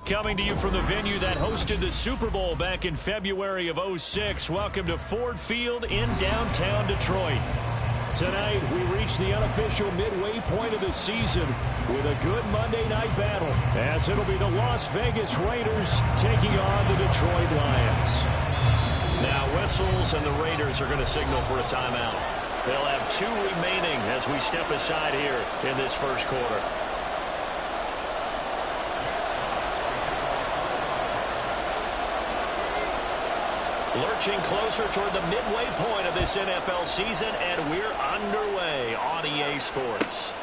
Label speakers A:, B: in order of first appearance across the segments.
A: Coming to you from the venue that hosted the Super Bowl back in February of '06. Welcome to Ford Field in downtown Detroit. Tonight, we reach the unofficial midway point of the season with a good Monday night battle, as it'll be the Las Vegas Raiders taking on the Detroit Lions. Now, whistles and the Raiders are going to signal for a timeout. They'll have 2 remaining as we step aside here in this first quarter. Lurching closer toward the midway point of this NFL season, and we're underway on EA Sports.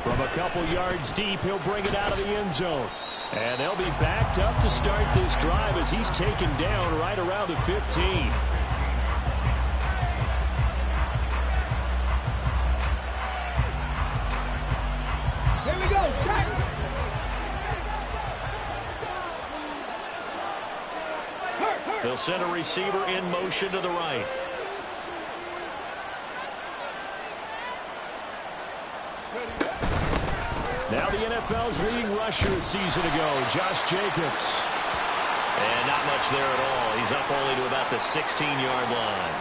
A: From a couple yards deep, he'll bring it out of the end zone. And they'll be backed up to start this drive as he's taken down right around the 15.
B: Here we go, Jack.
A: They'll send a receiver in motion to the right. Now the NFL's leading rusher a season ago, Josh Jacobs. And not much there at all. He's up only to about the 16-yard line.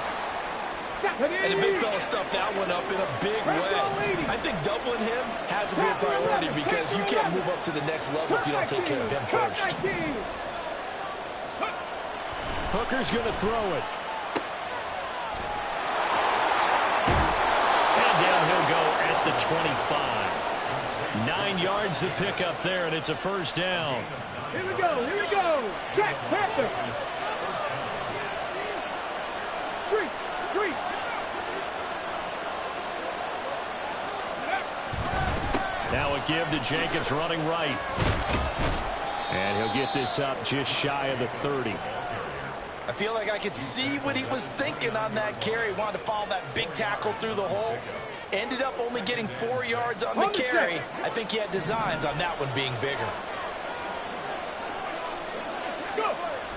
C: And the big fella stuffed that one up in a big way. I think doubling him has to be a priority because you can't move up to the next level if you don't take care of him first.
A: Hooker's going to throw it. And down he'll go at the 25. 9 yards to pick up there, and it's a first down.
B: Here we go, here we go. Jack Panther. 3.
A: Now a give to Jacobs running right. And he'll get this up just shy of the 30.
C: I feel like I could see what he was thinking on that carry. Wanted to follow that big tackle through the hole. Ended up only getting 4 yards on the carry. I think he had designs on that one being bigger.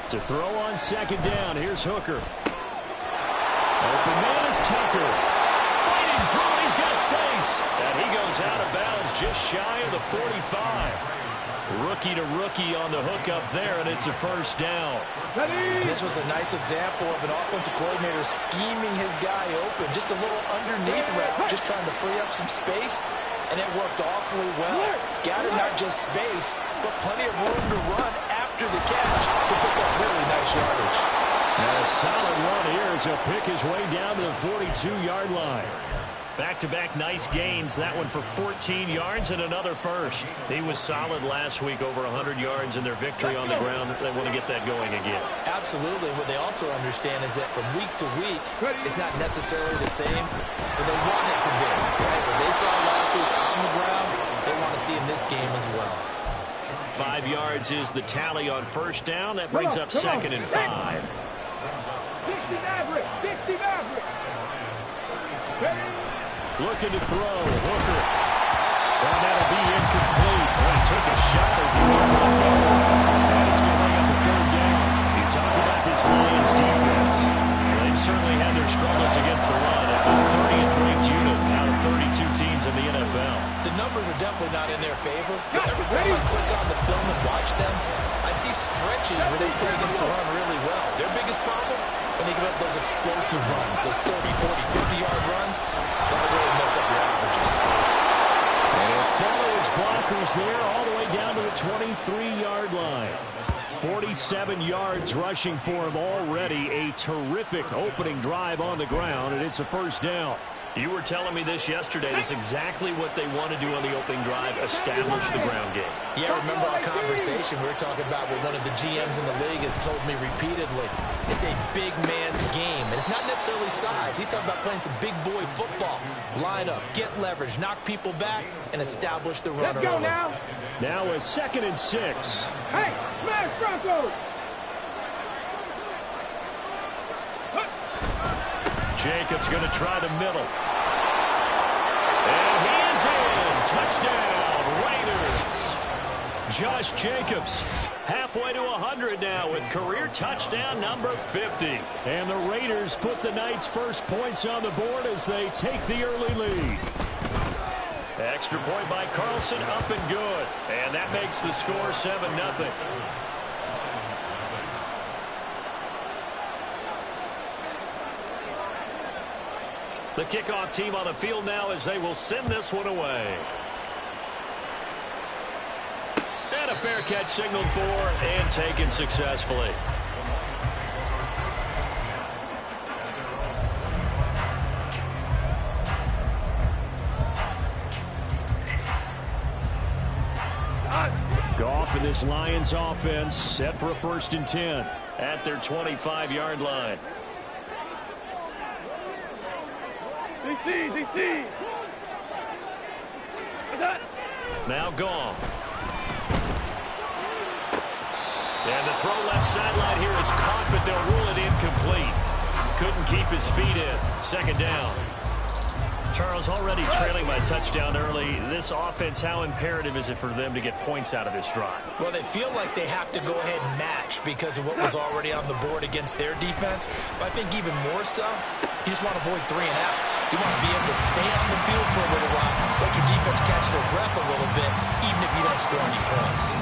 A: To throw on second down, here's Hooker. Open man is Tucker. Fighting through, he's got space. And he goes out of bounds just shy of the 45. Rookie to rookie on the hook up there, and it's a first down.
C: This was a nice example of an offensive coordinator scheming his guy open. Just a little underneath route, just trying to free up some space, and it worked awfully well. Got him not just space, but plenty of room to run after the catch to pick up really nice yardage.
A: And a solid run here as he'll pick his way down to the 42-yard line. Back-to-back nice gains. That one for 14 yards and another first. He was solid last week, over 100 yards in their victory on the ground. They want to get that going again.
C: Absolutely. What they also understand is that from week to week, it's not necessarily the same, but they want it to be. Right? What they saw last week on the ground, they want to see in this game as well.
A: 5 yards is the tally on first down. That brings up second and 5.
B: 60 Maverick. 60 Maverick.
A: Looking to throw. Hooker. Well, that'll be incomplete. Well, he took a shot as he hit one go. And it's going to bring up the third down. You talk about this Lions defense. They've certainly had their struggles against the run. The 30th ranked unit out of 32 teams in the NFL.
C: The numbers are definitely not in their favor. But every time I click on the film and watch them, I see stretches where they play against the run really well. Their biggest problem, when they give up those explosive runs, those 30, 40, 50-yard runs, that'll really mess up your averages.
A: And he'll follow his blockers there all the way down to the 23-yard line. 47 yards rushing for him already. A terrific opening drive on the ground, and it's a first down. You were telling me this yesterday. That's exactly what they want to do on the opening drive, establish the ground game.
C: Yeah, remember our conversation. We were talking about what one of the GMs in the league has told me repeatedly. It's a big man's game, and it's not necessarily size. He's talking about playing some big boy football. Line up, get leverage, knock people back, and establish the run.
B: Let's go now.
A: Now a 2nd and 6.
B: Hey, smash Broncos.
A: Jacobs going to try the middle. And he is in. Touchdown, Raiders. Josh Jacobs. Halfway to 100 now with career touchdown number 50. And the Raiders put the Knights' first points on the board as they take the early lead. Extra point by Carlson, up and good. And that makes the score 7-0. The kickoff team on the field now as they will send this one away. And a fair catch signaled for and taken successfully. Goff and this Lions offense set for a 1st and 10 at their 25-yard line.
B: DC.
A: Now Goff. And the throw left sideline here is caught, but they'll rule it incomplete. Couldn't keep his feet in. 2nd down. Charles, already trailing by touchdown early. This offense, how imperative is it for them to get points out of this drive?
C: Well, they feel like they have to go ahead and match because of what was already on the board against their defense. But I think even more so, you just want to avoid 3 and outs. You want to be able to stay on the field for a little while, let your defense catch their breath a little bit, even if you don't score any points.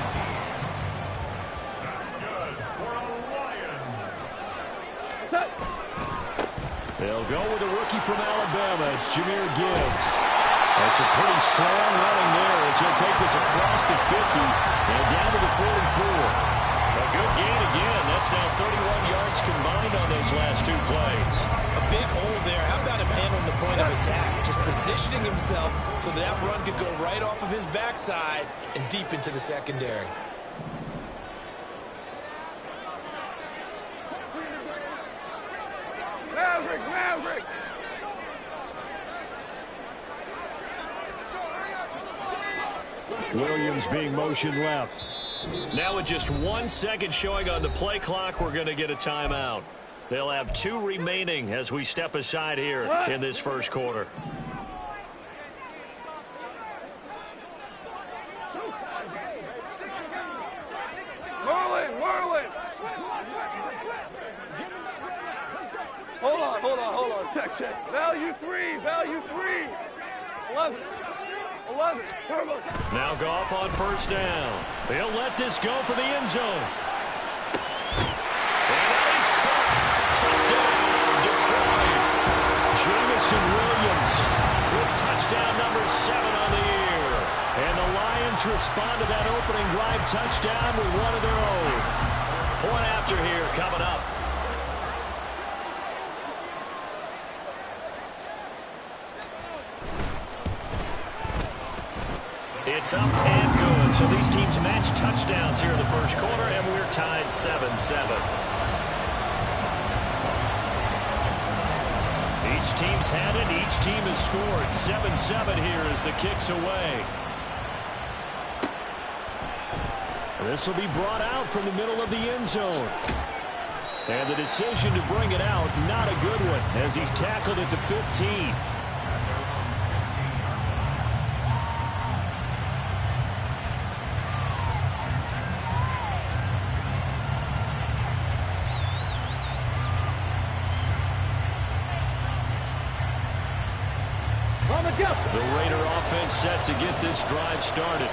A: They'll go with a rookie from Alabama. It's Jahmyr Gibbs. That's a pretty strong running there as he'll take this across the 50 and down to the 44. A good gain again. That's now 31 yards combined on those last 2 plays.
C: A big hole there. How about him handling the point of attack? Just positioning himself so that run could go right off of his backside and deep into the secondary.
B: Maverick.
A: Williams being motioned left. Now with just 1 second showing on the play clock, we're going to get a timeout. They'll have 2 remaining as we step aside here in this first quarter.
B: Marlin. Hold on. Check. Value 3. 11. Turbo.
A: Now Goff on 1st down. He'll let this go for the end zone. And that is caught. Touchdown, Detroit. Jameson Williams with touchdown number 7 on the year. And the Lions respond to that opening drive touchdown with one of their own. Point after here coming up. It's up and good. So these teams match touchdowns here in the first quarter, and we're tied 7-7. Each team's had it. Each team has scored. 7-7 here as the kick's away. This will be brought out from the middle of the end zone. And the decision to bring it out, not a good one, as he's tackled at the 15. The Raider offense set to get this drive started.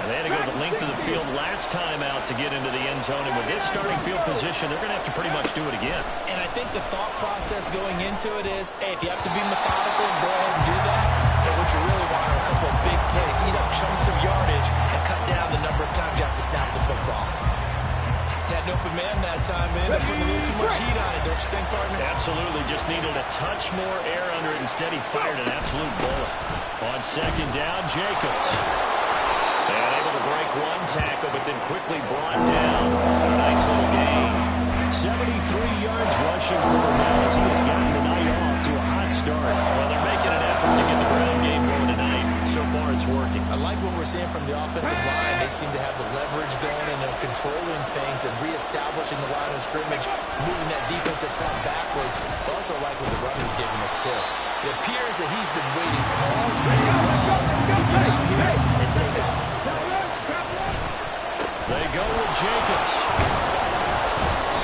A: And they had to go the length of the field last time out to get into the end zone. And with this starting field position, they're going to have to pretty much do it again.
C: And I think the thought process going into it is, hey, if you have to be methodical, go ahead and do that. But what you really want are a couple of big plays, eat up chunks of yardage, and cut down the number of times you have to snap the football. Had an open man that time, and ended up putting a little too much heat on it, don't you think, partner?
A: Absolutely. Just needed a touch more air under it. Instead, he fired an absolute bullet. On 2nd down, Jacobs. And able to break 1 tackle, but then quickly brought down. A nice little gain. 73 yards rushing for him now as he has gotten the night off to a hot start. Well, they're making an effort to get the ground game going tonight. So far, it's working.
C: I like what we're seeing from the offensive line. They seem to have the leverage going and they're controlling things and reestablishing the line of scrimmage, moving that defensive front backwards. I also like what the runner's giving us, too. It appears that he's been waiting all day long to get out here and take off.
A: They go with Jacobs.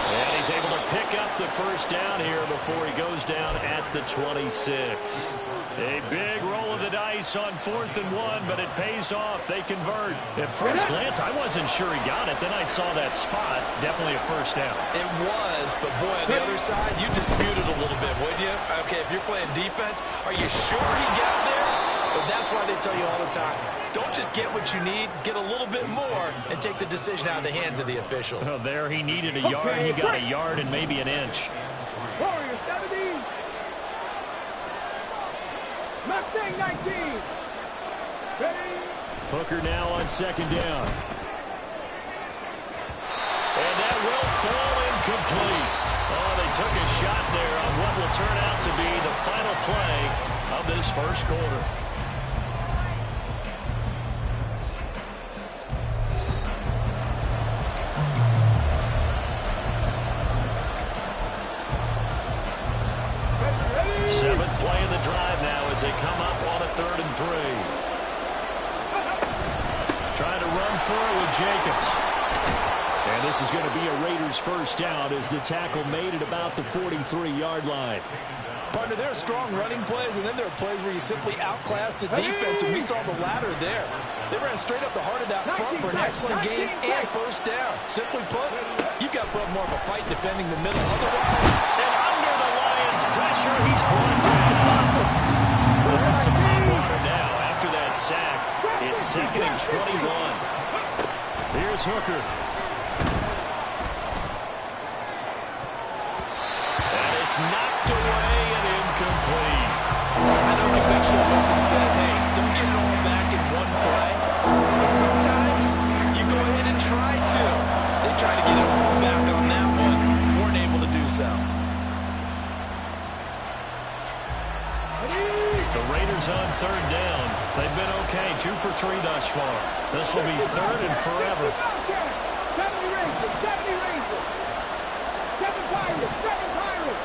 A: And he's able to pick up the first down here before he goes down at the 26. A big roll of the dice on 4th and 1, but it pays off. They convert. At first glance, I wasn't sure he got it. Then I saw that spot. Definitely a first down.
C: It was, but boy, on the other side, you dispute it a little bit, wouldn't you? Okay, if you're playing defense, are you sure he got there? But that's why they tell you all the time, don't just get what you need, get a little bit more, and take the decision out of the hands of the officials.
A: Well, there he needed a yard. He got a yard and maybe an inch.
B: Warriors 17. Mustang 19. Ready.
A: Hooker now on 2nd down. And that will fall incomplete. Oh, they took a shot there on what will turn out to be the final play of this first quarter. Seventh play of the drive now as they come up on a 3rd and 3. Trying to run for it with Jacobs. And this is going to be a Raiders first down as the tackle made at about the 43-yard line.
C: Partner, there are strong running plays, and then there are plays where you simply outclass the defense, and we saw the latter there. They ran straight up the heart of that front for an excellent gain and first down. Simply put, you've got more of a fight defending the middle. Otherwise,
A: and under the Lions' pressure, he's brought down. That's some hot water now. After that sack, it's 2nd and 21. Here's Hooker. And it's knocked away and incomplete.
C: I know conventional wisdom says, hey, don't get it all back in one play. But sometimes you go ahead and try to. They tried to get it all back on that one. Weren't able to do so.
A: The Raiders on 3rd down. They've been okay, 2 for 3 thus far. This will be 3rd and forever.
B: 70 Rangers. 70 Rangers. 7 Pirates. 7 Pirates.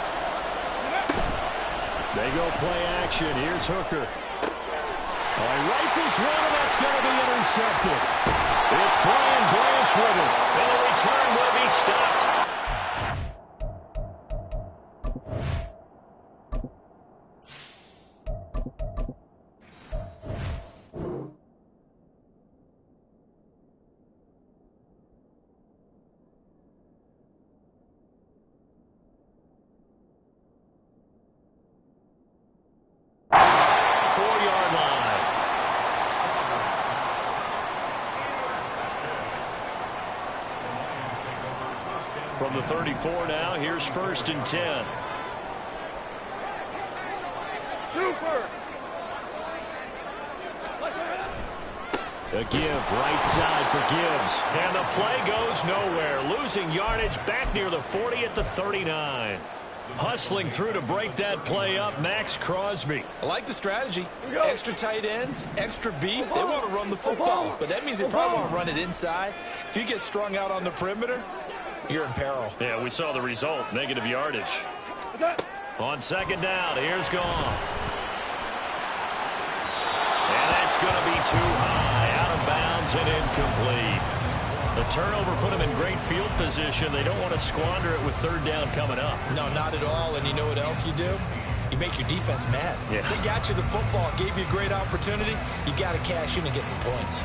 A: They go play action. Here's Hooker. Oh, he rifles one, and that's going to be intercepted. It's Brian Branch with it. And the return will be stopped. From the 34 now, here's 1st and 10.
B: Super.
A: A give, right side for Gibbs. And the play goes nowhere. Losing yardage back near the 40 at the 39. Hustling through to break that play up, Max Crosby.
C: I like the strategy. Extra tight ends, extra beef. They want to run the football, but that means they probably want to run it inside. If you get strung out on the perimeter, you're in peril.
A: Yeah, we saw the result, negative yardage. On 2nd down, here's Goff. And that's going to be too high, out of bounds and incomplete. The turnover put them in great field position. They don't want to squander it with 3rd down coming up.
C: No, not at all. And you know what else you do? You make your defense mad.
A: Yeah.
C: They got you the football, gave you a great opportunity. You got to cash in and get some points.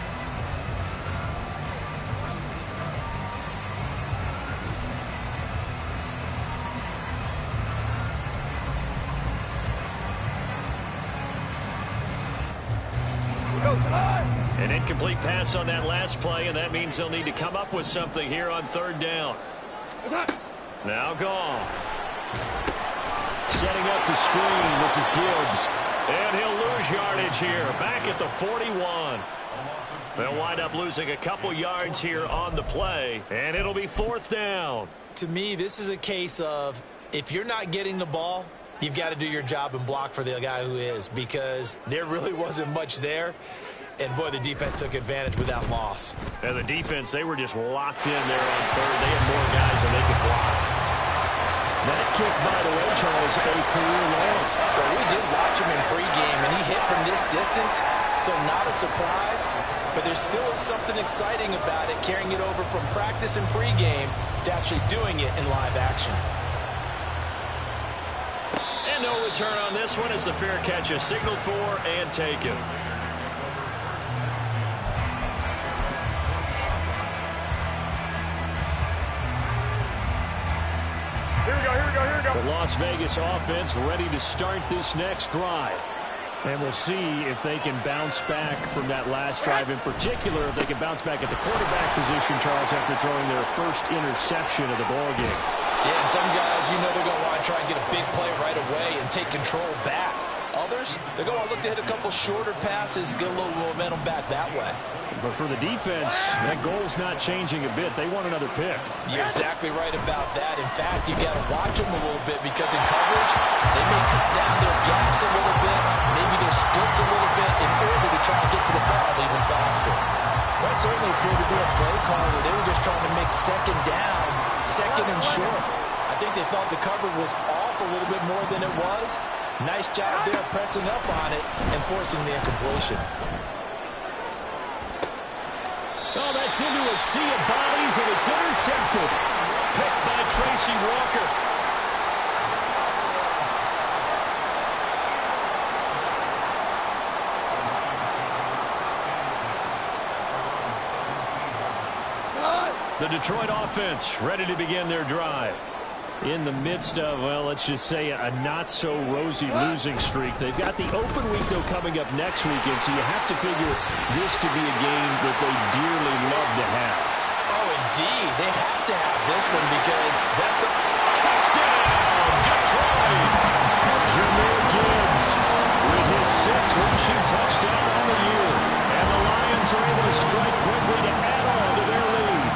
A: An incomplete pass on that last play, and that means they'll need to come up with something here on 3rd down. Now Goff. Setting up the screen. This is Gibbs. And he'll lose yardage here. Back at the 41. They'll wind up losing a couple yards here on the play, and it'll be 4th down.
C: To me, this is a case of if you're not getting the ball, you've got to do your job and block for the guy who is, because there really wasn't much there. And, boy, the defense took advantage with that loss.
A: And the defense, they were just locked in there on 3rd. They had more guys than they could block. That kick, by the way, Charles, a career long.
C: Well, we did watch him in pregame, and he hit from this distance, so not a surprise. But there still is something exciting about it, carrying it over from practice and pregame to actually doing it in live action.
A: And no return on this one as the fair catch is signaled for and taken.
B: Here we go, here we go, here we go.
A: The Las Vegas offense ready to start this next drive. And we'll see if they can bounce back from that last drive, in particular, if they can bounce back at the quarterback position, Charles, after throwing their first interception of the ballgame.
C: Yeah, and some guys, you know they're going to want to try and get a big play right away and take control back. Others, they're going to look to hit a couple shorter passes, get a little momentum back that way.
A: But for the defense, that goal's not changing a bit. They want another pick.
C: You're exactly right about that. In fact, you got to watch them a little bit because in coverage, they may cut down their gaps a little bit, maybe their splits a little bit in order to try and get to the ball even faster. That certainly appeared to be a play call where they were just trying to make second down, second and short. I think they thought the coverage was off a little bit more than it was. Nice job there pressing up on it and forcing the incompletion.
A: Oh, that's into a sea of bodies, and it's intercepted. Picked by Tracy Walker. The Detroit offense ready to begin their drive. In the midst of, well, let's just say a not-so-rosy losing streak. They've got the open week, though, coming up next weekend, so you have to figure this to be a game that they dearly love to have.
C: Oh, indeed. They have to have this one because that's a touchdown, Detroit!
A: Jahmyr Gibbs with his 6th rushing touchdown on the year. And the Lions are able to strike quickly to add on to their lead.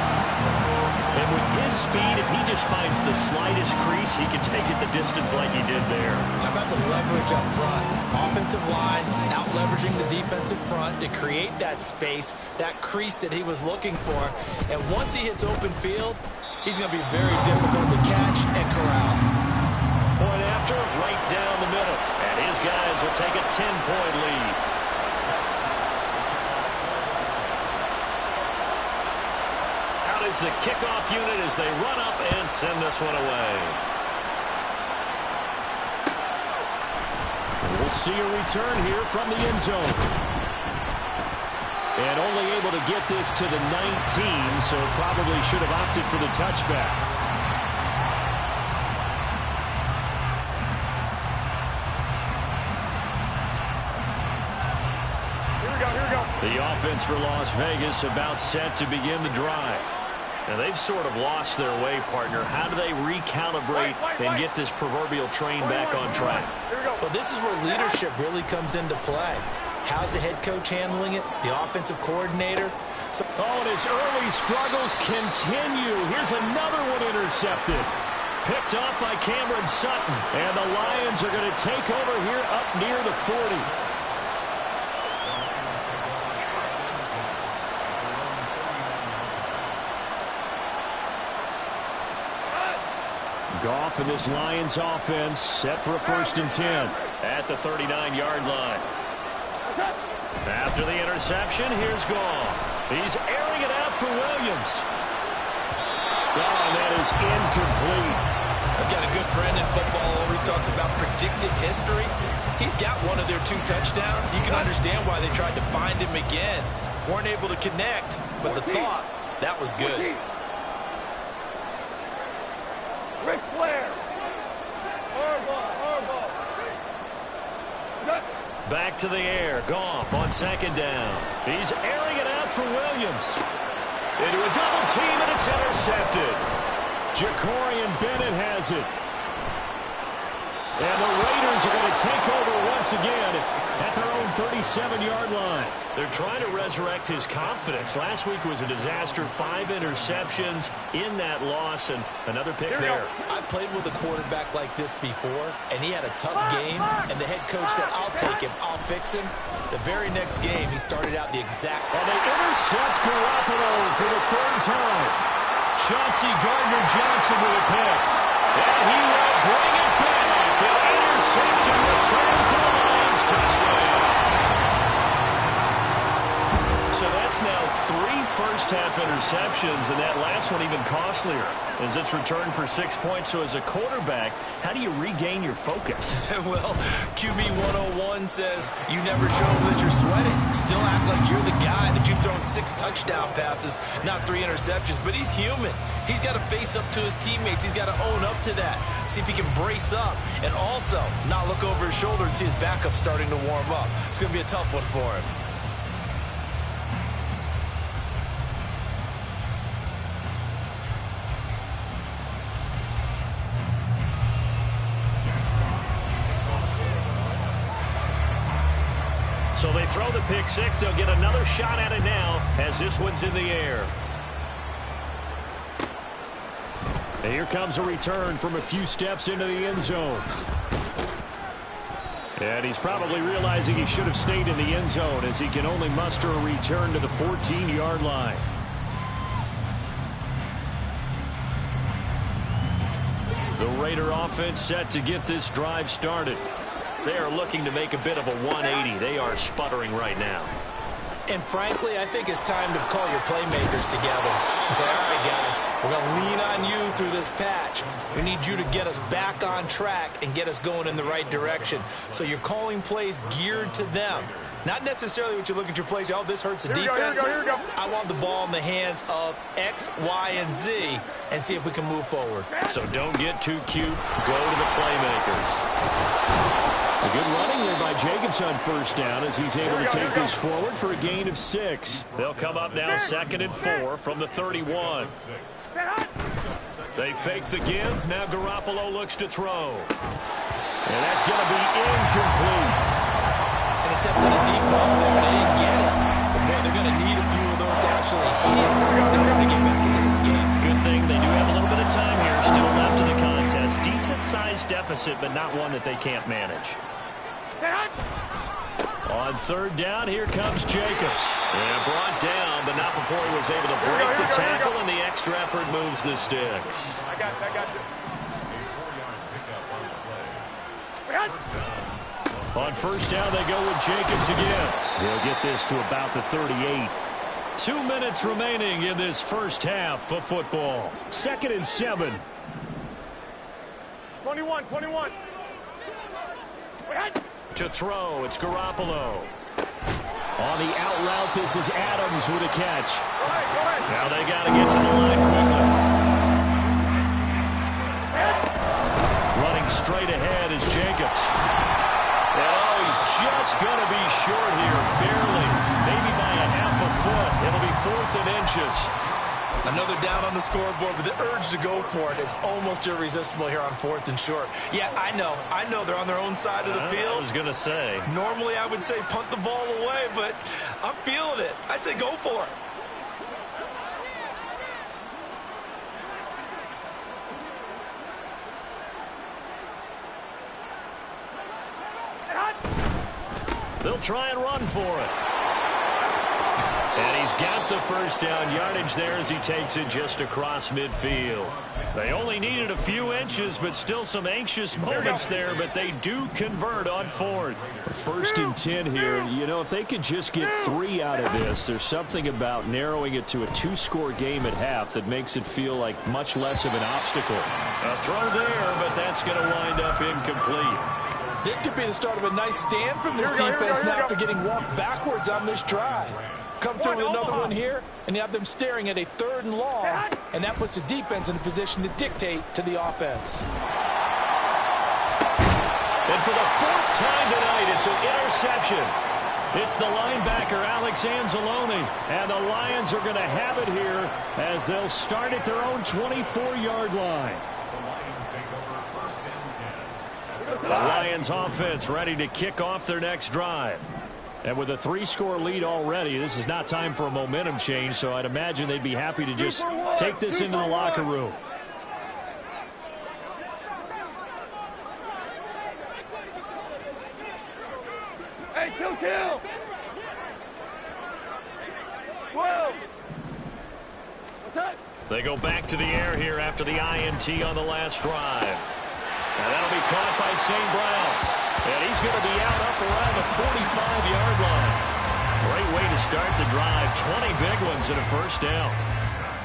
A: And with his speed, if he just finds the slightest crease, he can take it the distance like he did there.
C: How about the leverage up front? Offensive line out-leveraging the defensive front to create that space, that crease that he was looking for. And once he hits open field, he's going to be very difficult to catch and corral.
A: Point after, right down the middle. And his guys will take a 10-point lead. Is the kickoff unit as they run up and send this one away. We'll see a return here from the end zone. And only able to get this to the 19, so probably should have opted for the touchback.
B: Here we go, here we go.
A: The offense for Las Vegas about set to begin the drive. Now, they've sort of lost their way, partner. How do they recalibrate and get this proverbial train back on track?
C: Well, this is where leadership really comes into play. How's the head coach handling it? The offensive coordinator?
A: And his early struggles continue. Here's another one intercepted. Picked off by Cameron Sutton. And the Lions are going to take over here up near the 40. Goff and this Lions offense set for a 1st and 10 at the 39-yard line. After the interception, here's Goff. He's airing it out for Williams. And that is incomplete.
C: I've got a good friend in football, always talks about predictive history. He's got one of their 2 touchdowns. You can understand why they tried to find him again. Weren't able to connect, but the thought, that was good.
B: Ric Flair.
A: Back to the air. Goff on 2nd down. He's airing it out for Williams. Into a double team, and it's intercepted. Jacorian Bennett has it. And the Raiders are going to take over once again at their own 37-yard line. They're trying to resurrect his confidence. Last week was a disaster. 5 interceptions in that loss, and another pick there.
C: I've played with a quarterback like this before, and he had a tough game, and the head coach said, I'll take him, I'll fix him. The very next game, he started out the exact...
A: And they intercept Garoppolo for the 3rd time. Chauncey Gardner-Johnson with a pick. And he will bring it back. An interception return for the Lions. Touchdown. So that's now 3 first-half interceptions, and that last one even costlier as it's returned for 6 points. So as a quarterback, how do you regain your focus?
C: Well, QB 101 says you never show that you're sweating. Still act like you're the guy that you've thrown 6 touchdown passes, not 3 interceptions. But he's human. He's got to face up to his teammates. He's got to own up to that. See if he can brace up and also not look over his shoulder and see his backup starting to warm up. It's going to be a tough one for him.
A: So they throw the pick six. They'll get another shot at it now as this one's in the air. And here comes a return from a few steps into the end zone. And he's probably realizing he should have stayed in the end zone as he can only muster a return to the 14-yard line. The Raider offense set to get this drive started. They are looking to make a bit of a 180. They are sputtering right now.
C: And frankly, I think it's time to call your playmakers together and say, all right, guys, we're going to lean on you through this patch. We need you to get us back on track and get us going in the right direction. So you're calling plays geared to them. Not necessarily what you look at your plays, oh, this hurts the defense.
B: Here we go.
C: I want the ball in the hands of X, Y, and Z and see if we can move forward.
A: So don't get too cute. Go to the playmakers. A good running there by Jacobs on first down as he's able to take this forward for a gain of 6. They'll come up now 2nd and 4 from the 31. They fake the give. Now Garoppolo looks to throw. And that's going to be incomplete.
C: An attempt at a deep ball there, and they didn't get it. But boy, they're going to need a few of those to actually hit in order to get back into this game.
A: Good thing they do have a little bit of time here still left in the contest. Decent-sized deficit, but not one that they can't manage. On 3rd down, here comes Jacobs. And brought down, but not before he was able to break the tackle, and the extra effort moves the sticks.
B: I got you.
A: On 1st down, they go with Jacobs again. He'll get this to about the 38. 2 minutes remaining in this first half of football. 2nd and 7.
B: 21.
A: To throw, it's Garoppolo. On the out route, this is Adams with a catch.
B: Go ahead.
A: Now they got to get to the line quickly. Running straight ahead is Jacobs. Oh, he's just going to be short here, barely. Maybe by a half a foot. It'll be 4th and inches.
C: Another down on the scoreboard, but the urge to go for it is almost irresistible here on 4th and short. Yeah, I know they're on their own side of the field.
A: I was going to say.
C: Normally I would say punt the ball away, but I'm feeling it. I say go for it.
A: They'll try and run for it. And he's got the first down yardage there as he takes it just across midfield. They only needed a few inches, but still some anxious moments there, but they do convert on 4th. 1st and 10 here. You know, if they could just get 3 out of this, there's something about narrowing it to a 2-score game at half that makes it feel like much less of an obstacle. A throw there, but that's going to wind up incomplete.
C: This could be the start of a nice stand from this defense now after getting walked backwards on this drive. Come through with another one here, and you have them staring at a 3rd and long, and that puts the defense in a position to dictate to the offense.
A: And for the 4th time tonight, it's an interception. It's the linebacker, Alex Anzalone, and the Lions are going to have it here as they'll start at their own 24-yard line. The Lions offense ready to kick off their next drive. And with a 3-score lead already, this is not time for a momentum change, so I'd imagine they'd be happy to just take this into the locker room.
B: Hey, kill. 12. What's that?
A: They go back to the air here after the INT on the last drive. And that'll be caught by St. Brown. And he's going to be out up around the 45-yard line. Great way to start the drive. 20 big ones and a first down.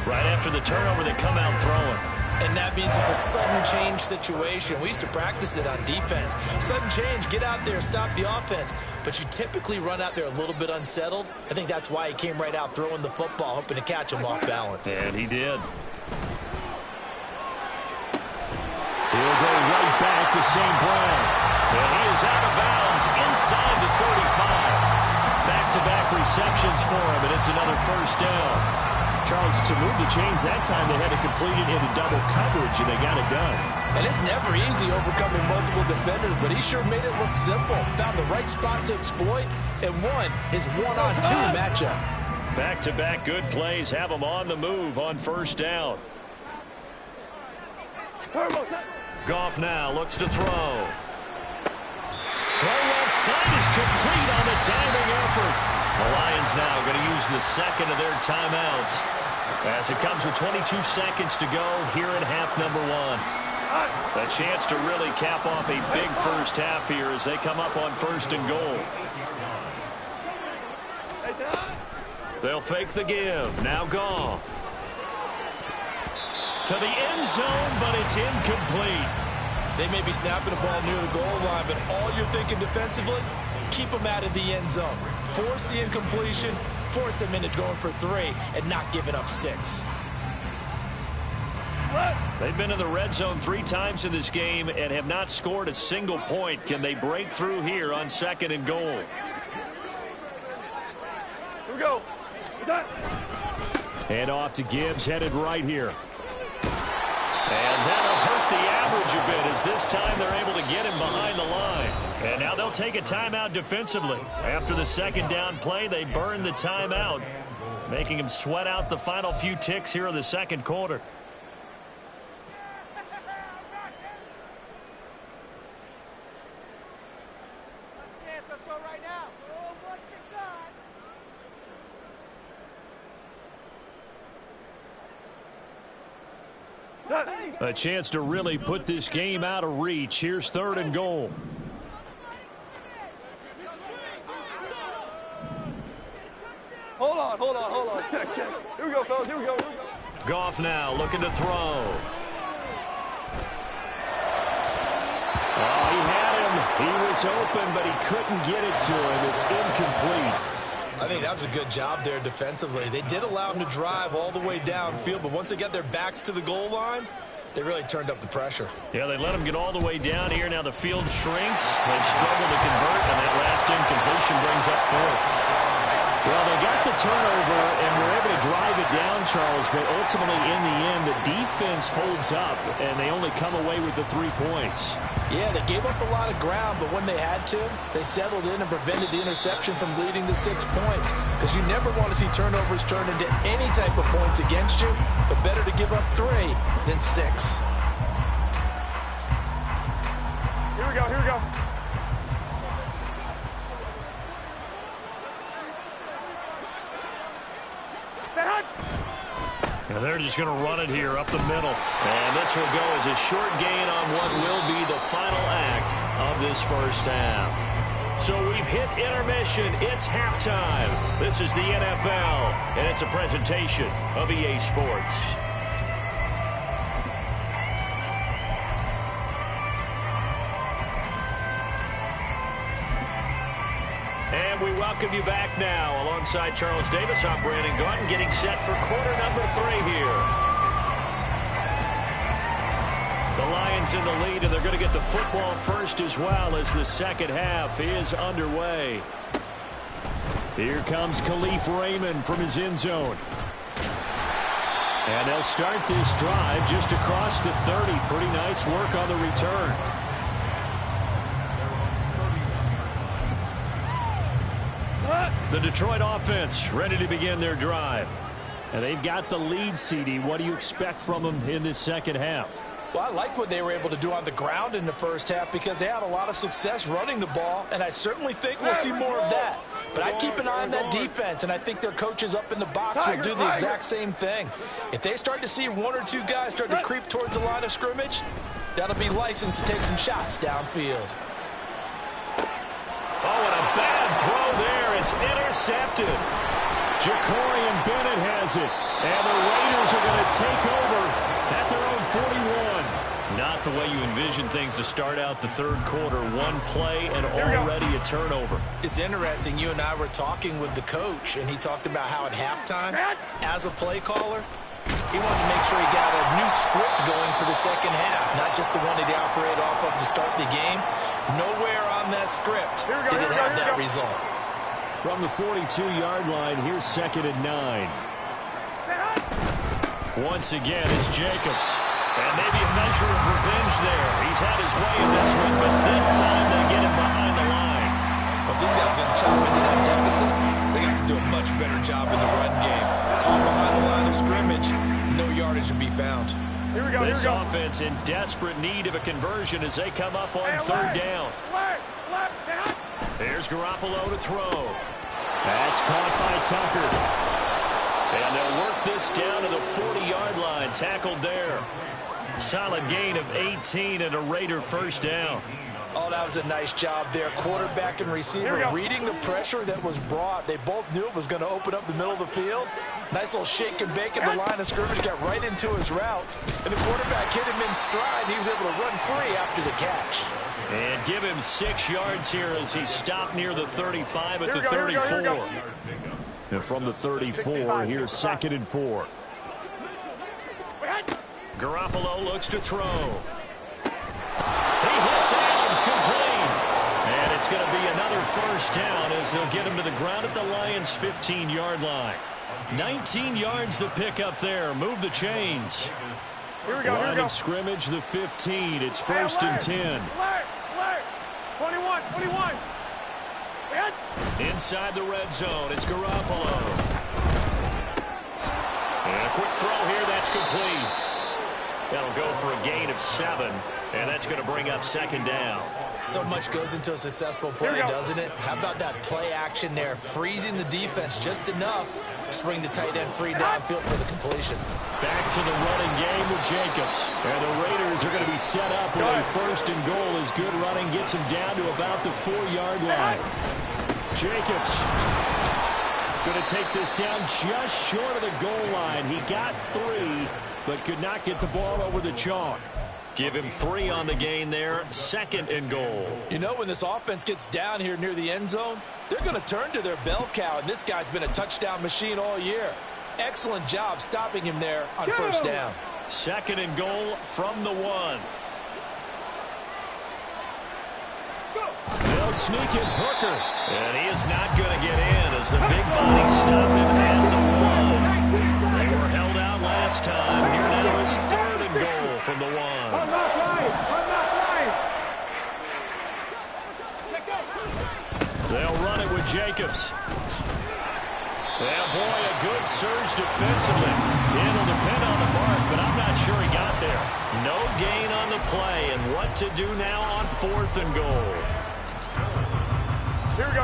A: Right after the turnover, they come out throwing.
C: And that means it's a sudden change situation. We used to practice it on defense. Sudden change, get out there, stop the offense. But you typically run out there a little bit unsettled. I think that's why he came right out throwing the football, hoping to catch him off balance.
A: And he did. He'll go right back to St. Brown. And he is out of bounds inside the 35. Back-to-back receptions for him, and it's another first down.
D: Charles, to move the chains that time, they had to complete it into double coverage, and they got it done.
C: And it's never easy overcoming multiple defenders, but he sure made it look simple. Found the right spot to exploit and won his one-on-two matchup.
A: Back-to-back good plays have him on the move on first down. Goff now looks to throw. Throw left side is complete on the diving effort. The Lions now going to use the second of their timeouts as it comes with 22 seconds to go here in half number one. A chance to really cap off a big first half here as they come up on first and goal. They'll fake the give. Now Goff. To the end zone, but it's incomplete.
C: They may be snapping the ball near the goal line, but all you're thinking defensively, keep them out of the end zone. Force the incompletion, force them into going for 3, and not giving up 6.
A: They've been in the red zone 3 times in this game and have not scored a single point. Can they break through here on second and goal?
B: Here we go.
A: Hand off to Gibbs, headed right here. And that'll hurt the average a bit as this time they're able to get him behind the line. And now they'll take a timeout defensively. After the second down play, they burn the timeout, making him sweat out the final few ticks here in the second quarter.
B: Let's go right now. Oh, what you got?
A: A chance to really put this game out of reach. Here's third and goal.
B: Hold on. Check. Here we go, fellas. Here we go.
A: Goff now looking to throw. Oh, he had him. He was open, but he couldn't get it to him. It's incomplete.
C: I think that was a good job there defensively. They did allow him to drive all the way downfield, but once they got their backs to the goal line, they really turned up the pressure.
A: Yeah, they let him get all the way down here. Now the field shrinks. They've struggled to convert, and that last incompletion brings up fourth.
D: Well, they got the turnover, and were able to drive it down, Charles, but ultimately in the end, the defense holds up, and they only come away with the 3 points.
C: Yeah, they gave up a lot of ground, but when they had to, they settled in and prevented the interception from leading to 6 points. Because you never want to see turnovers turn into any type of points against you, but better to give up 3 than 6.
B: Here we go.
A: And they're just going to run it here up the middle. And this will go as a short gain on what will be the final act of this first half. So we've hit intermission. It's halftime. This is the NFL, and it's a presentation of EA Sports. And we welcome you back now. Alongside Charles Davis, I'm Brandon Gaudin, getting set for quarter number 3 here. The Lions in the lead, and they're going to get the football first as well as the second half is underway. Here comes Khalif Raymond from his end zone. And they'll start this drive just across the 30. Pretty nice work on the return. The Detroit offense ready to begin their drive.
D: And they've got the lead, CD. What do you expect from them in this second half?
C: Well, I like what they were able to do on the ground in the first half because they had a lot of success running the ball, and I certainly think we'll see more of that. But I'd keep an eye on that defense, and I think their coaches up in the box will do the exact same thing. If they start to see one or two guys start to creep towards the line of scrimmage, that'll be licensed to take some shots downfield.
A: Oh, and a bad throw there. It's intercepted. Jacorian Bennett has it. And the Raiders are going to take over at their own 41. Not the way you envision things to start out the third quarter. One play and already a turnover.
C: It's interesting. You and I were talking with the coach, and he talked about how at halftime, as a play caller, he wanted to make sure he got a new script going for the second half, not just the one that he operated off of to start the game. Nowhere on that script did it have that result.
A: From the 42-yard line, here's 2nd and 9. Once again, it's Jacobs. And maybe a measure of revenge there. He's had his way in this one, but this time they get him behind the line.
C: Well, if these guys are going to chop into that deficit, they got to do a much better job in the run game. Caught behind the line of scrimmage, no yardage to be found.
A: This offense in desperate need of a conversion as they come up on third down. There's Garoppolo to throw. That's caught by Tucker. And they'll work this down to the 40-yard line. Tackled there. Solid gain of 18 and a Raider first down.
C: Oh, that was a nice job there. Quarterback and receiver reading the pressure that was brought. They both knew it was going to open up the middle of the field. Nice little shake and bake at the line of scrimmage. Got right into his route. And the quarterback hit him in stride. He was able to run free after the catch.
A: And give him 6 yards here as he stopped near the 35 at the 34. And from the 34, here's 2nd and 4. Garoppolo looks to throw. He hits Adams complete. And it's going to be another first down as they'll get him to the ground at the Lions' 15-yard line. 19 yards the pick up there. Move the chains. Line of scrimmage, the 15. It's 1st and 10.
B: 21.
A: Inside the red zone, it's Garoppolo. And a quick throw here, that's complete. That'll go for a gain of 7, and that's going to bring up 2nd down.
C: So much goes into a successful play, doesn't it? How about that play action there, freezing the defense just enough to bring the tight end free downfield for the completion.
A: Back to the running game with Jacobs. And the Raiders are going to be set up with a 1st and goal as good running gets him down to about the 4-yard line. Jacobs going to take this down just short of the goal line. He got 3, but could not get the ball over the chalk. Give him 3 on the gain there. 2nd and goal.
C: You know, when this offense gets down here near the end zone, they're going to turn to their bell cow, and this guy's been a touchdown machine all year. Excellent job stopping him there on first down.
A: 2nd and goal from the 1. They'll sneak it, Hooker. And he is not going to get in as the big body stop him at the 1. They were held out last time. Here now is 3rd and goal from the 1.
B: I'm not right.
A: They'll run it with Jacobs. Yeah, boy, a good surge defensively. It'll depend on the mark, but I'm not sure he got there. No gain on the play, and what to do now on 4th and goal.
B: Here we go.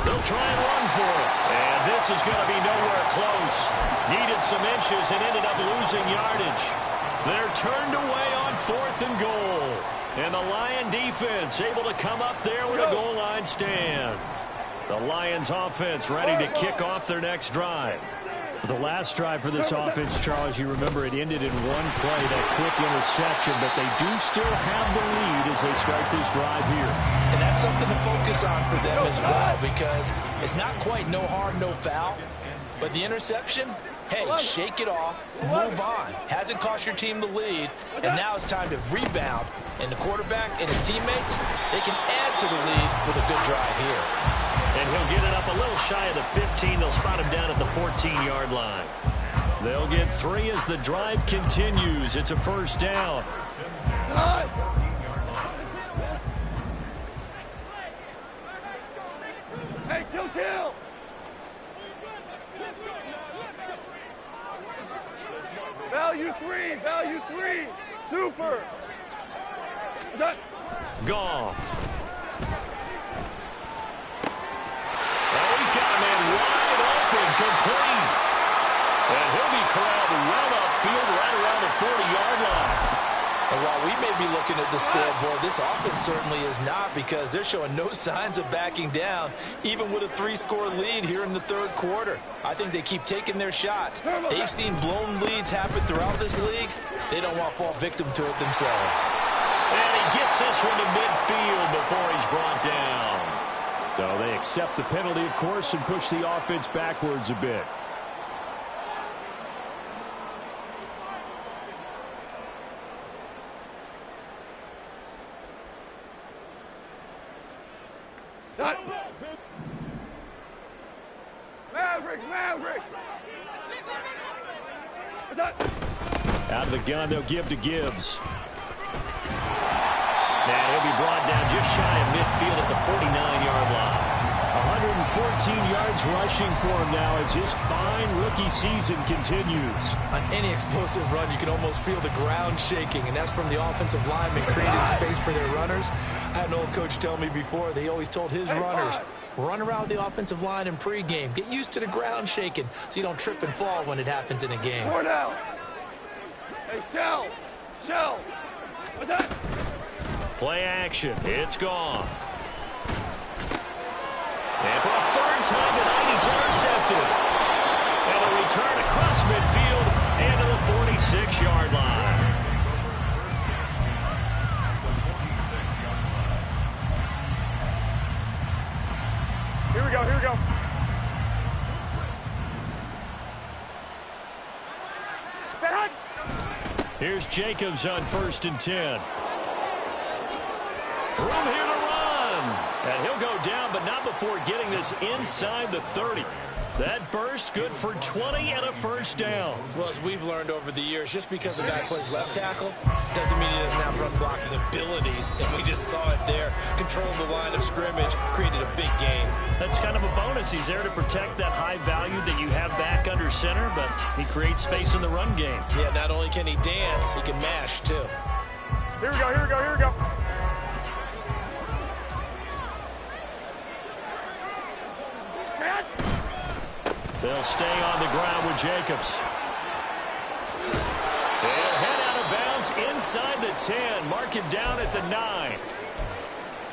A: They'll try and run for it. And this is going to be nowhere close. Needed some inches and ended up losing yardage. They're turned away on 4th and goal. And the Lion defense able to come up there with a goal line stand. The Lions offense ready to kick off their next drive. The last drive for this offense, Charles, you remember it ended in one play, that quick interception, but they do still have the lead as they start this drive here.
C: And that's something to focus on for them as well, because it's not quite no harm, no foul, but the interception, hey, shake it off, move on. Hasn't cost your team the lead, and now it's time to rebound. And the quarterback and his teammates, they can add to the lead with a good drive here.
A: And he'll get it up a little shy of the 15. They'll spot him down at the 14-yard line. They'll get 3 as the drive continues. It's a first down.
B: Hey, kill. Value three. Value three. Super. Done.
A: Goff. Oh, he's got a man wide open, complete. And he'll be corralled well upfield right around the 40-yard line.
C: And while we may be looking at the scoreboard, this offense certainly is not, because they're showing no signs of backing down, even with a 3-score lead here in the third quarter. I think they keep taking their shots. They've seen blown leads happen throughout this league. They don't want to fall victim to it themselves.
A: And he gets this one to midfield before he's brought down.
D: So they accept the penalty, of course, and push the offense backwards a bit.
B: Maverick!
D: Out of the gun, they'll give to Gibbs.
A: And he'll be brought down just shy of midfield at the 49-yard line.
D: 114 yards rushing for him now as his fine rookie season continues.
C: On any explosive run, you can almost feel the ground shaking, and that's from the offensive linemen creating space for their runners. I had an old coach tell me before, they always told his runners, run around the offensive line in pregame. Get used to the ground shaking so you don't trip and fall when it happens in a game.
B: 4 down. Hey, Shell. What's that?
A: Play action. It's gone. And for a third time tonight, he's intercepted. And a return across midfield and to the 46-yard line.
B: Here we go.
A: Here's Jacobs on 1st and 10. Room here to run. And he'll go down, but not before getting this inside the 30. That burst good for 20 and a first down.
C: Well, as we've learned over the years, just because a guy plays left tackle doesn't mean he doesn't have run blocking abilities. And we just saw it there. Controlled the line of scrimmage, created a big gain.
A: That's kind of a bonus. He's there to protect that high value that you have back under center, but he creates space in the run game.
C: Yeah, not only can he dance, he can mash too.
B: Here we go.
A: They'll stay on the ground with Jacobs. They'll head out of bounds inside the 10. Mark him down at the 9.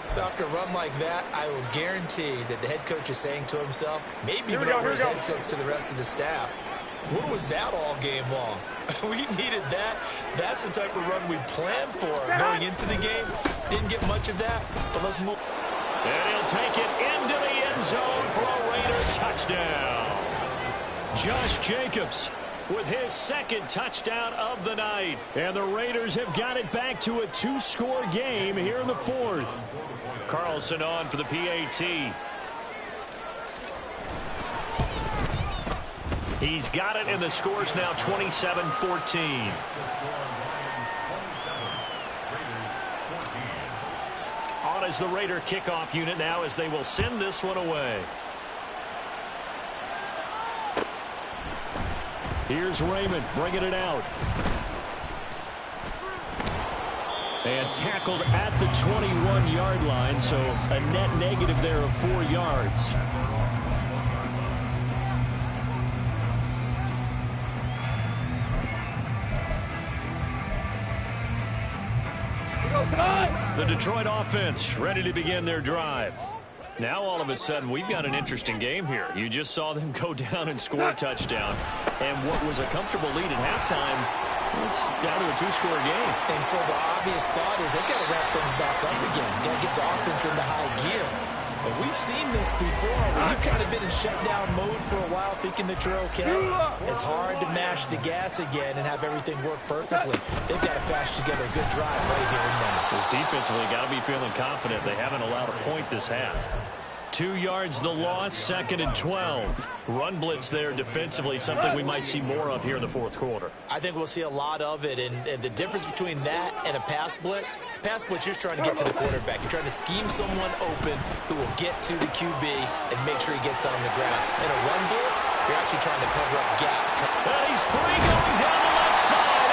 C: So after a run like that, I will guarantee that the head coach is saying to himself, maybe even over his headsets to the rest of the staff, where was that all game long? We needed that. That's the type of run we planned for going into the game. Didn't get much of that, but let's move.
A: And he'll take it into the end zone for a Raider touchdown. Josh Jacobs with his second touchdown of the night. And the Raiders have got it back to a 2-score game here in the 4th. Carlson on for the PAT. He's got it, and the score's now 27-14. On is the Raider kickoff unit now as they will send this one away.
D: Here's Raymond bringing it out. And tackled at the 21-yard line, so a net negative there of 4 yards.
A: The Detroit offense ready to begin their drive. Now all of a sudden we've got an interesting game here. You just saw them go down and score a touchdown. And what was a comfortable lead at halftime, it's down to a 2-score game.
C: And so the obvious thought is they've got to wrap things back up again. Got to get the offense into high gear. But we've seen this before when you've kind of been in shutdown mode for a while thinking that you're okay. It's hard to mash the gas again and have everything work perfectly. They've got to flash together a good drive right here and now.
A: Because defensively, got to be feeling confident. They haven't allowed a point this half. 2 yards the loss, 2nd and 12. Run blitz there defensively, something we might see more of here in the 4th quarter.
C: I think we'll see a lot of it, and the difference between that and a pass blitz, you're just trying to get to the quarterback. You're trying to scheme someone open who will get to the QB and make sure he gets on the ground. In a run blitz, you're actually trying to cover up gaps.
A: And he's free going down the left side.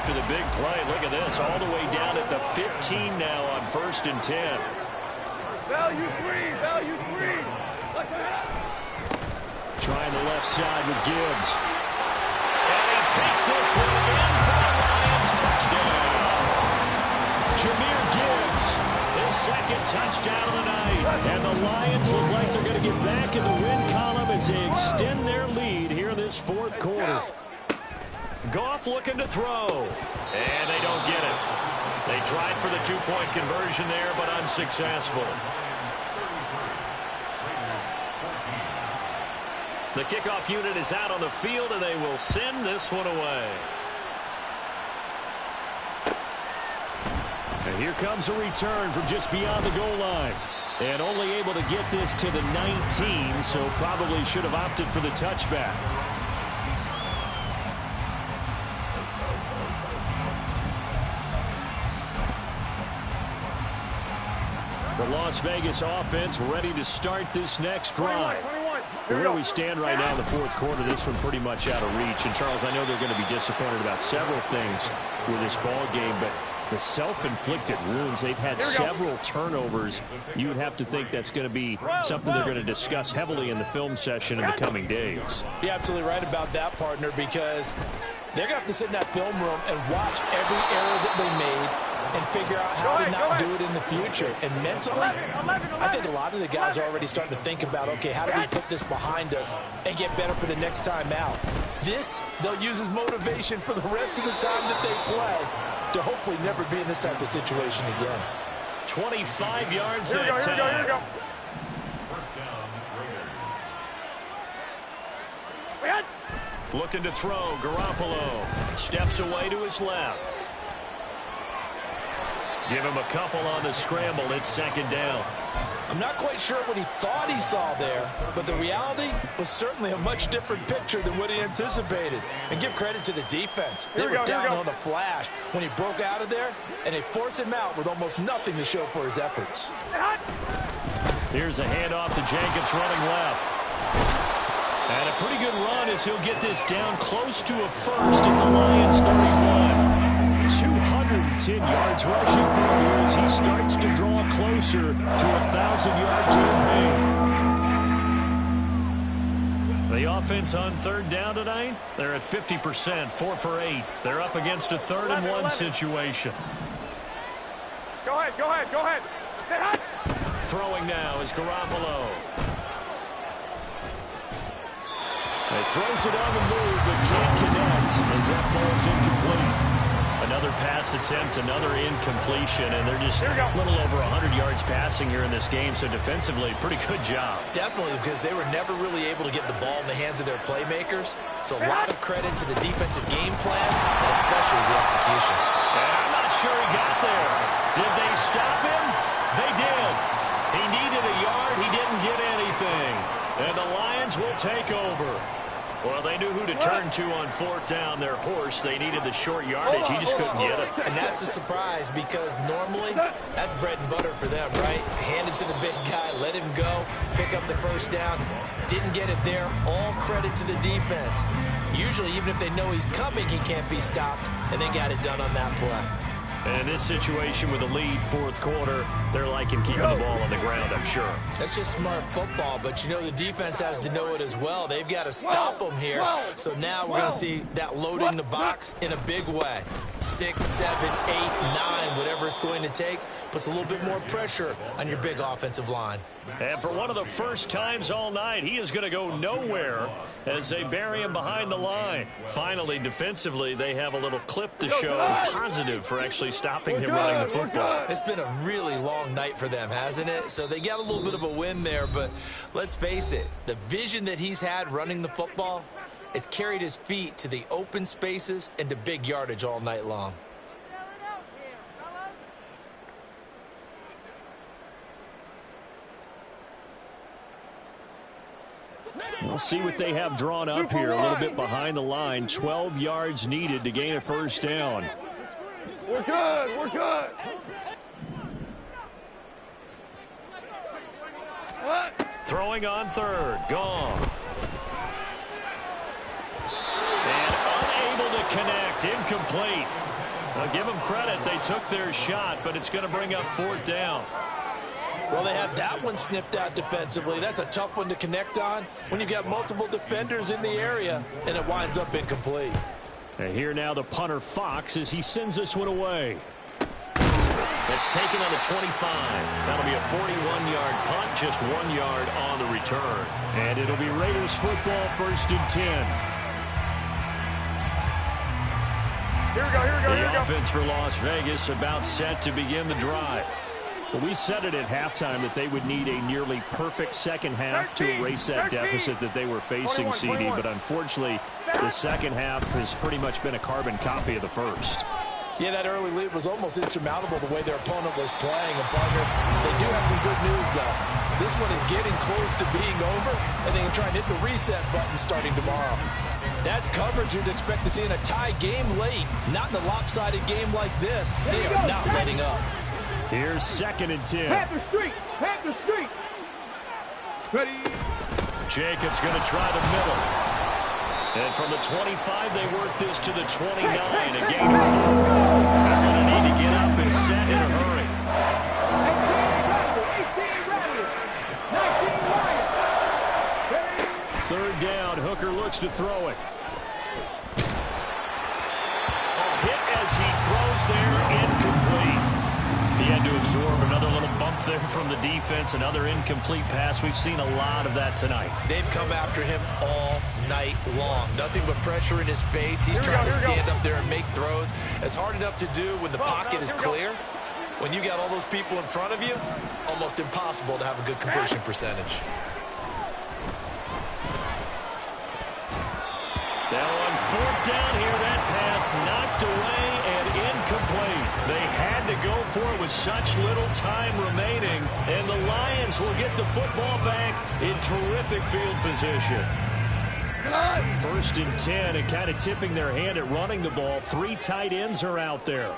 A: after the big play. Look at this, all the way down at the 15 now on 1st and 10.
B: Value three.
A: Trying the left side with Gibbs. And he takes this one in for the Lions touchdown. Jahmyr Gibbs, his second touchdown of the night. And the Lions look like they're going to get back in the win column as they extend their lead here in this fourth quarter. Goff looking to throw. And they don't get it. They tried for the two-point conversion there, but unsuccessful. The kickoff unit is out on the field, and they will send this one away. And here comes a return from just beyond the goal line. And only able to get this to the 19, so probably should have opted for the touchback. The Las Vegas offense ready to start this next drive. Where we stand right now in the fourth quarter, this one pretty much out of reach. And, Charles, I know they're going to be disappointed about several things with this ball game, but the self-inflicted wounds, they've had several turnovers. You would have to think that's going to be something they're going to discuss heavily in the film session in the coming days.
C: You're absolutely right about that, partner, because they're going to have to sit in that film room and watch every error that they made and figure out how to not do it in the future. And mentally, I think a lot of the guys are already starting to think about, okay, how do we put this behind us and get better for the next time out? This, they'll use as motivation for the rest of the time that they play to hopefully never be in this type of situation again.
A: 25 yards that time. Here we go. Looking to throw, Garoppolo steps away to his left. Give him a couple on the scramble. It's second down.
C: I'm not quite sure what he thought he saw there, but the reality was certainly a much different picture than what he anticipated. And give credit to the defense. They were down on the flash when he broke out of there, and they forced him out with almost nothing to show for his efforts.
A: Here's a handoff to Jacobs running left. And a pretty good run as he'll get this down close to a first at the Lions 31. 210 yards rushing for him as he starts to draw closer to a 1,000-yard campaign. The offense on third down tonight, they're at 50%, 4 for 8. They're up against a 3rd-and-1 situation.
B: Go ahead. Stay hot.
A: Throwing now is Garoppolo. He throws it on the move, but can't connect as that falls incomplete. Another pass attempt, another incompletion, and they're just a little over 100 yards passing here in this game, so defensively, pretty good job.
C: Definitely, because they were never really able to get the ball in the hands of their playmakers, so a lot of credit to the defensive game plan, and especially the execution.
A: And I'm not sure he got there. Did they stop him? They did. He needed a yard. He didn't get anything. And the Lions will take over. Well, they knew who to turn to on 4th down. Their horse, they needed the short yardage. He just couldn't get it.
C: And that's a surprise because normally that's bread and butter for them, right? Hand it to the big guy, let him go, pick up the first down. Didn't get it there. All credit to the defense. Usually, even if they know he's coming, he can't be stopped, and they got it done on that play.
A: And in this situation with the lead, fourth quarter, they're liking keeping the ball on the ground, I'm sure.
C: That's just smart football, but you know the defense has to know it as well. They've got to stop them here. So now we're going to see that loading the box in a big way. 6, 7, 8, 9, whatever it's going to take, puts a little bit more pressure on your big offensive line.
A: And for one of the first times all night, he is going to go nowhere as they bury him behind the line. Finally, defensively, they have a little clip to show positive for actually stopping him running the football.
C: It's been a really long night for them, hasn't it? So they got a little bit of a win there, but let's face it, the vision that he's had running the football has carried his feet to the open spaces and to big yardage all night long.
A: We'll see what they have drawn up here. A little bit behind the line. 12 yards needed to gain a first down.
B: We're good.
A: Throwing on third. Goff. And unable to connect. Incomplete. I'll give them credit. They took their shot, but it's going to bring up 4th down.
C: Well, they have that one sniffed out defensively. That's a tough one to connect on when you've got multiple defenders in the area, and it winds up incomplete.
A: And here now the punter, Fox, as he sends this one away. It's taken on the 25. That'll be a 41-yard punt, just 1 yard on the return. And it'll be Raiders football, 1st and 10.
B: Here we go.
A: The offense for Las Vegas about set to begin the drive. Well, we said it at halftime that they would need a nearly perfect second half to erase that deficit that they were facing, CD. But unfortunately, the second half has pretty much been a carbon copy of the first.
C: Yeah, that early lead was almost insurmountable the way their opponent was playing. And, partner, they do have some good news, though. This one is getting close to being over, and they can try and hit the reset button starting tomorrow. That's coverage you'd expect to see in a tie game late. Not in a lopsided game like this. They are not letting up.
A: Here's 2nd and 10.
B: Panther Street. Ready.
A: Jacobs going to try the middle. And from the 25, they work this to the 29. A gain of 4. They're going to need to get up and set in a hurry. 3rd down. Hooker looks to throw it. A hit as he throws there, incomplete. He had to absorb another little bump there from the defense, another incomplete pass. We've seen a lot of that tonight.
C: They've come after him all night long. Nothing but pressure in his face. He's trying to stand up there and make throws. It's hard enough to do when the pocket is clear. When you got all those people in front of you, almost impossible to have a good completion percentage.
A: Now on 4th down here, that pass knocked away and incomplete. They had to go for it with such little time remaining, and the Lions will get the football back in terrific field position. 1st and 10, and kind of tipping their hand at running the ball. 3 tight ends are out there.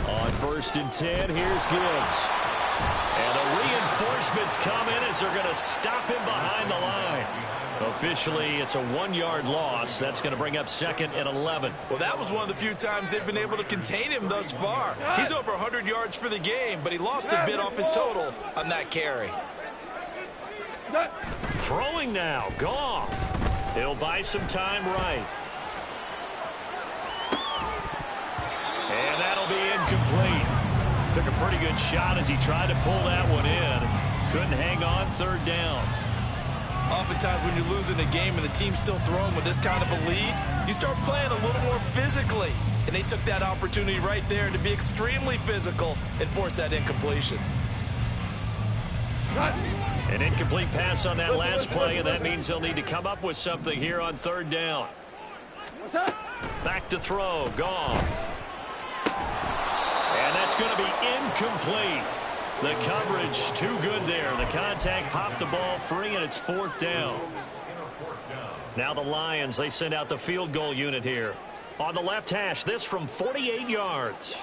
A: On 1st and 10, here's Gibbs. And the reinforcements come in as they're going to stop him behind the line. Officially, it's a 1-yard loss. That's going to bring up 2nd and 11.
C: Well, that was one of the few times they've been able to contain him thus far. He's over 100 yards for the game, but he lost a bit off his total on that carry.
A: Throwing now, Goff. He'll buy some time right. And that'll be incomplete. Took a pretty good shot as he tried to pull that one in. Couldn't hang on, 3rd down.
C: Oftentimes when you're losing a game and the team's still throwing with this kind of a lead, you start playing a little more physically. And they took that opportunity right there to be extremely physical and force that incompletion.
A: An incomplete pass on that last play, and that means they'll need to come up with something here on 3rd down. Back to throw, Goff. And that's going to be incomplete. The coverage too good there. The contact popped the ball free, and it's 4th down. Now the Lions, they send out the field goal unit here. On the left hash, this from 48 yards.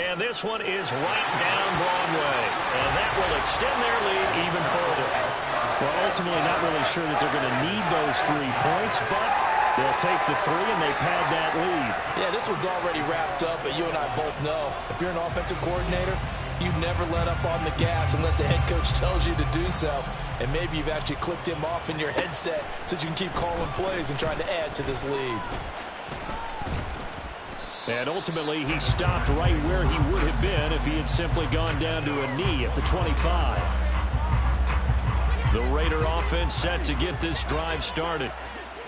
A: And this one is right down Broadway. And that will extend their lead even further. Well, ultimately not really sure that they're going to need those 3 points, but they'll take the 3 and they pad that lead.
C: Yeah, this one's already wrapped up, but you and I both know if you're an offensive coordinator, you never let up on the gas unless the head coach tells you to do so. And maybe you've actually clicked him off in your headset so you can keep calling plays and trying to add to this lead.
A: And ultimately, he stopped right where he would have been if he had simply gone down to a knee at the 25. The Raider offense set to get this drive started.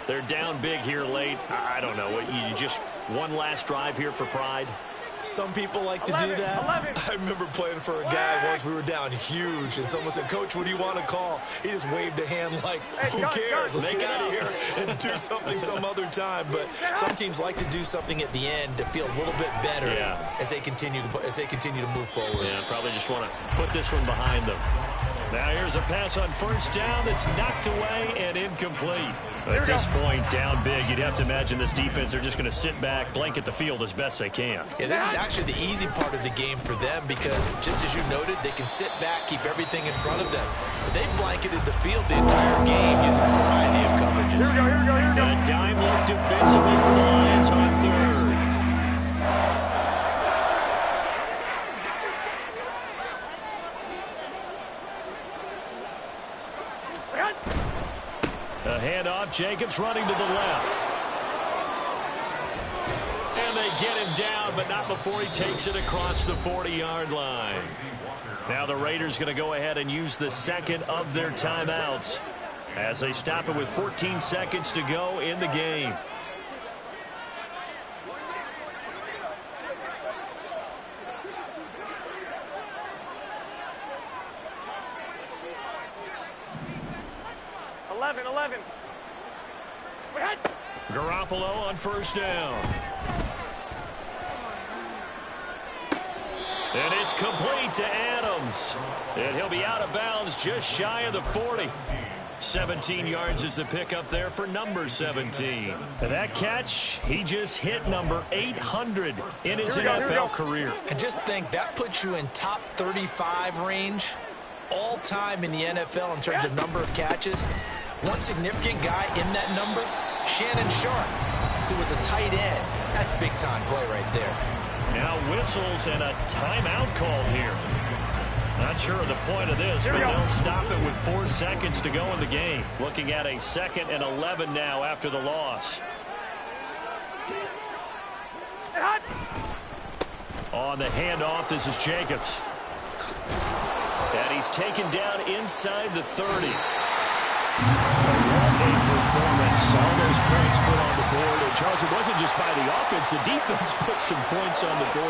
A: They're down big here late. I don't know. You just one last drive here for pride?
C: Some people like to do that. I remember playing for a guy once. We were down huge, and someone said, "Coach, what do you want to call?" He just waved a hand like, "Who cares? Let's get out of here and do something some other time." But some teams like to do something at the end to feel a little bit better as they continue to move forward.
A: Yeah, probably just want to put this one behind them. Now here's a pass on first down that's knocked away and incomplete. At this point, down big, you'd have to imagine this defense are just going to sit back, blanket the field as best they can.
C: Yeah, this is actually the easy part of the game for them because, just as you noted, they can sit back, keep everything in front of them. But they've blanketed the field the entire game using a variety of coverages.
A: A dime look defensively for the Lions on third. A handoff, Jacobs running to the left. And they get him down, but not before he takes it across the 40-yard line. Now the Raiders going to go ahead and use the second of their timeouts as they stop it with 14 seconds to go in the game. Garoppolo on first down. And it's complete to Adams. And he'll be out of bounds just shy of the 40. 17 yards is the pickup there for number 17. And that catch, he just hit number 800 in his NFL career.
C: And just think, that puts you in top 35 range all time in the NFL in terms of number of catches. One significant guy in that number, Shannon Sharpe, who was a tight end. That's big-time play right there.
A: Now whistles and a timeout called here. Not sure of the point of this, but they'll stop it with 4 seconds to go in the game. Looking at a 2nd and 11 now after the loss. On the handoff, this is Jacobs. And he's taken down inside the 30. What a performance. All those points put on the board. And Charles, it wasn't just by the offense. The defense put some points on the board.